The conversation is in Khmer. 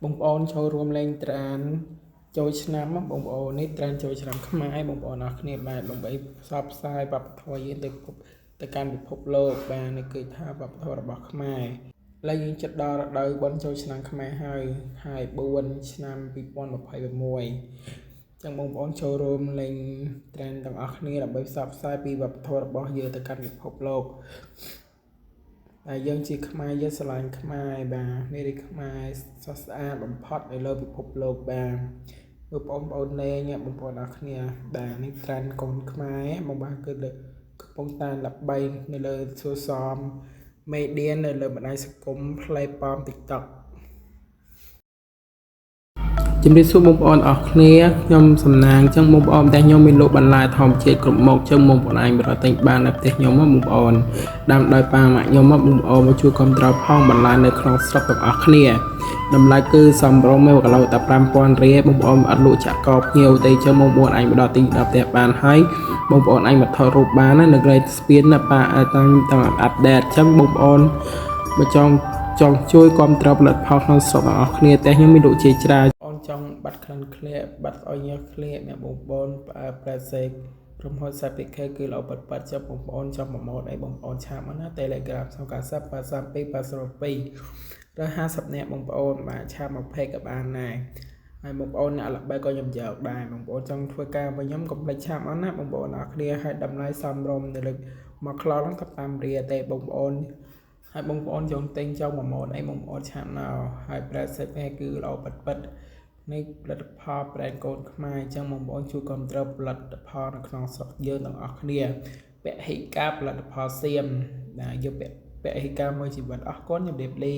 បងប្អូនចូលរួមលេងត្រានចូលឆ្នាំបងប្អូននេះត្រានចូលឆ្នាំខ្មែរបងប្អូនអរគ្នាបាទដើម្បីផ្សព្វផ្សាយវប្បធម៌យើងទៅកាន់ពិភពលោកបាទនេះគឺថាវប្បធម៌របស់ខ្មែរឡើយយើងចិត្តដល់រដូវបុណ្យចូលឆ្នាំខ្មែរហើយ4ឆ្នាំ2026ចឹងបងប្អូនចូលរួមលេងត្រានទាំងអស់គ្នាដើម្បីផ្សព្វផ្សាយពីវប្បធម៌របស់យើងទៅកាន់ពិភពលោកតែយើងជាខ្មែរយើងស្រឡាញ់ខ្មែរបាទមេរីខ្មែរស្អាតបំផុតនៅលើពិភពលោកបាទបងប្អូនលេងបងប្អូនអរគ្នាបាទនេះត្រានកូនខ្មែរបងបាទគឺកំពុងតែល្បីនៅលើសួរសមមេឌៀននៅលើបណ្ដាញសង្គម platform TikTok ជំរាបសួរបងប្អូនអរគ្នាខ្ញុំសំណាងចឹងបងប្អូនតែខ្ញុំមានលោកបន្លែធម្មជាតិគ្រប់មុខចឹងបងប្អូនអាចបរិទិញបាននៅផ្ទះខ្ញុំបងប្អូនដាំដោយប៉ាម៉ាក់ខ្ញុំបងប្អូនមកជួយគ្រប់គ្រងផងបន្លែនៅក្នុងស្រុកទាំងអស់គ្នាតម្លៃគឺសមរម្យ1គីឡូតែ 5,000 រៀលបងប្អូនអត់លក់ចាក់កោភ្ញៀវទេចឹងបងប្អូនអាចមកដល់ទីដល់ផ្ទះបានហើយបងប្អូនអាចមកថតរូបបាននៅក្រេតស្ពានណាប៉ាតាមអាប់ដេតចឹងបងប្អូនមកចង់ជួយគ្រប់គ្រងផលិតផលក្នុងស្រុកទាំងអស់គ្នាតែខ្ញុំមានលក់ជាច្រើនបងចង់បាត់ក្លិនឃ្លាបាត់ឲ្យញើសឃ្លាអ្នកបងប្អូនប្រែសេកក្រុមហ៊ុន CPK គឺល្អប៉ិតចាំបងប្អូនចង់ប្រម៉ូទអីបងប្អូនឆាតមកណា Telegram 090 832 802ឬ50នាក់បងប្អូនបាទឆាតមក page ក៏បានដែរហើយបងប្អូនអ្នកល្បីក៏ខ្ញុំយកដែរបងប្អូនចង់ធ្វើការvớiខ្ញុំកុំភ្លេចឆាតមកណាបងប្អូនអរគ្នាហើយតម្លៃសមរម្យនៅលើ1គីឡូហ្នឹងតែ5រៀលទេបងប្អូនហើយបងប្អូនចង់ទិញចង់ប្រម៉ូទអីបងប្អូនឆាតមកហើយ Brand CPK គឺល្អប៉ិតនេះផលិតផល brand កូនខ្មែរអញ្ចឹងបងប្អូនជួយគ្រប់គ្រងផលិតផលនៅក្នុងស្រុកយើងទាំងអស់គ្នាពហិការផលិតផលសៀមដែលយកពហិការមួយជីវិតអរគុណជំរាបលា